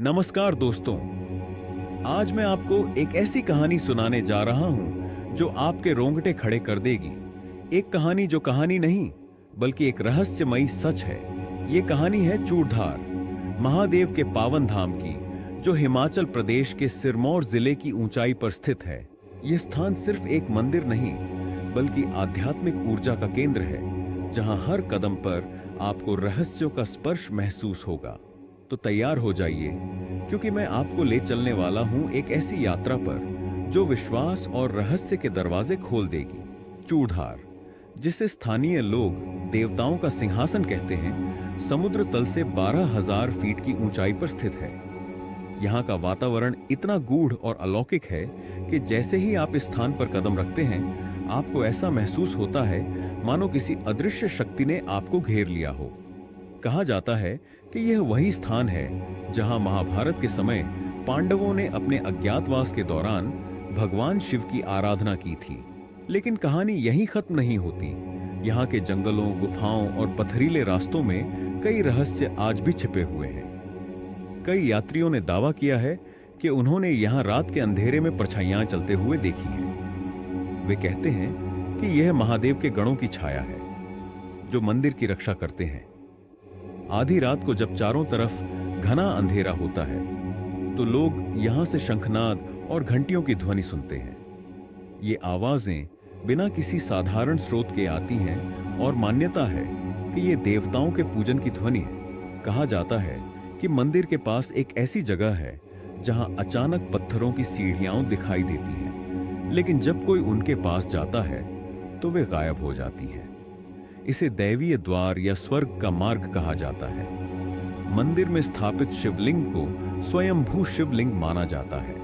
नमस्कार दोस्तों। आज मैं आपको एक ऐसी कहानी सुनाने जा रहा हूं जो आपके रोंगटे खड़े कर देगी। एक कहानी जो कहानी नहीं बल्कि एक रहस्यमयी सच है। ये कहानी है चूड़धार, महादेव के पावन धाम की, जो हिमाचल प्रदेश के सिरमौर जिले की ऊंचाई पर स्थित है। यह स्थान सिर्फ एक मंदिर नहीं बल्कि आध्यात्मिक ऊर्जा का केंद्र है, जहां हर कदम पर आपको रहस्यों का स्पर्श महसूस होगा। तो तैयार हो जाइए, क्योंकि मैं आपको ले चलने वाला हूं एक ऐसी यात्रा पर जो विश्वास और रहस्य के दरवाजे खोल देगी। चूड़धार, जिसे स्थानीय लोग देवताओं का सिंहासन कहते हैं, समुद्र तल से 12,000 फीट की ऊंचाई पर स्थित है। यहाँ का वातावरण इतना गूढ़ और अलौकिक है कि जैसे ही आप इस स्थान पर कदम रखते हैं, आपको ऐसा महसूस होता है मानो किसी अदृश्य शक्ति ने आपको घेर लिया हो। कहा जाता है कि यह वही स्थान है जहां महाभारत के समय पांडवों ने अपने अज्ञातवास के दौरान भगवान शिव की आराधना की थी। लेकिन कहानी यहीं खत्म नहीं होती। यहाँ के जंगलों, गुफाओं और पथरीले रास्तों में कई रहस्य आज भी छिपे हुए हैं। कई यात्रियों ने दावा किया है कि उन्होंने यहाँ रात के अंधेरे में परछाइयां चलते हुए देखी हैं। वे कहते हैं कि यह महादेव के गणों की छाया है, जो मंदिर की रक्षा करते हैं। आधी रात को जब चारों तरफ घना अंधेरा होता है, तो लोग यहां से शंखनाद और घंटियों की ध्वनि सुनते हैं। ये आवाजें बिना किसी साधारण स्रोत के आती हैं और मान्यता है कि ये देवताओं के पूजन की ध्वनि है। कहा जाता है कि मंदिर के पास एक ऐसी जगह है जहां अचानक पत्थरों की सीढ़ियां दिखाई देती हैं, लेकिन जब कोई उनके पास जाता है तो वे गायब हो जाती हैं। इसे दैवीय द्वार या स्वर्ग का मार्ग कहा जाता है। मंदिर में स्थापित शिवलिंग को स्वयंभू शिवलिंग माना जाता है।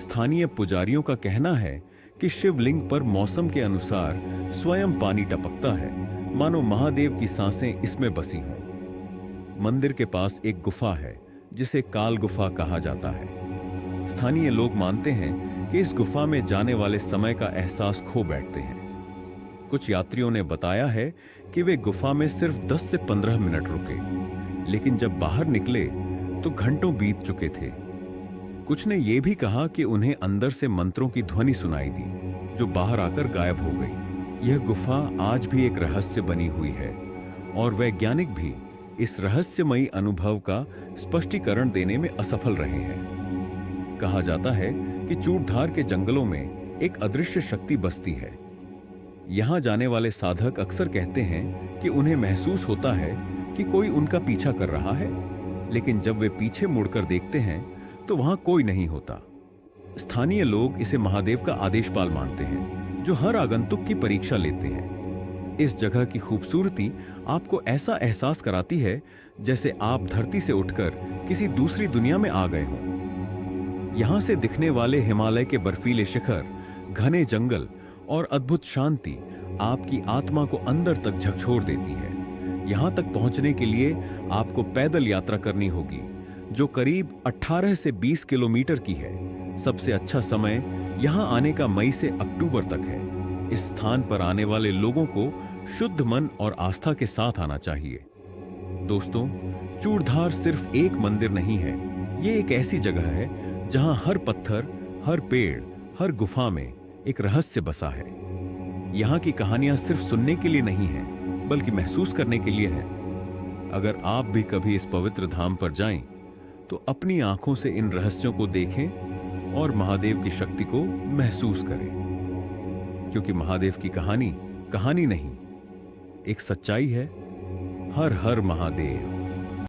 स्थानीय पुजारियों का कहना है कि शिवलिंग पर मौसम के अनुसार स्वयं पानी टपकता है, मानो महादेव की सांसें इसमें बसी हों। मंदिर के पास एक गुफा है जिसे काल गुफा कहा जाता है। स्थानीय लोग मानते हैं कि इस गुफा में जाने वाले समय का एहसास खो बैठते हैं। कुछ यात्रियों ने बताया है कि वे गुफा में सिर्फ 10 से 15 मिनट रुके, लेकिन जब बाहर निकले तो घंटों बीत चुके थे। कुछ ने यह भी कहा कि उन्हें अंदर से मंत्रों की ध्वनि सुनाई दी, जो बाहर आकर गायब हो गई। यह गुफा आज भी एक रहस्य बनी हुई है और वैज्ञानिक भी इस रहस्यमयी अनुभव का स्पष्टीकरण देने में असफल रहे हैं। कहा जाता है कि चूड़धार के जंगलों में एक अदृश्य शक्ति बसती है। यहां जाने वाले साधक अक्सर कहते हैं कि उन्हें महसूस होता है कि कोई उनका पीछा कर रहा है, लेकिन जब वे पीछे मुड़कर देखते हैं तो वहां कोई नहीं होता। स्थानीय लोग इसे महादेव का आदेशपाल मानते हैं, जो हर आगंतुक की परीक्षा लेते हैं। इस जगह की खूबसूरती आपको ऐसा एहसास कराती है जैसे आप धरती से उठकर किसी दूसरी दुनिया में आ गए हों। यहां से दिखने वाले हिमालय के बर्फीले शिखर, घने जंगल और अद्भुत शांति आपकी आत्मा को अंदर तक झकझोर देती है। यहां तक पहुंचने के लिए आपको पैदल यात्रा करनी होगी, जो करीब 18 से 20 किलोमीटर की है। सबसे अच्छा समय यहां आने का मई से अक्टूबर तक है। इस स्थान पर आने वाले लोगों को शुद्ध मन और आस्था के साथ आना चाहिए। दोस्तों, चूड़धार सिर्फ एक मंदिर नहीं है, ये एक ऐसी जगह है जहां हर पत्थर, हर पेड़, हर गुफा में एक रहस्य बसा है। यहाँ की कहानियां सिर्फ सुनने के लिए नहीं हैं, बल्कि महसूस करने के लिए हैं। अगर आप भी कभी इस पवित्र धाम पर जाएं, तो अपनी आंखों से इन रहस्यों को देखें और महादेव की शक्ति को महसूस करें, क्योंकि महादेव की कहानी कहानी नहीं, एक सच्चाई है। हर हर महादेव।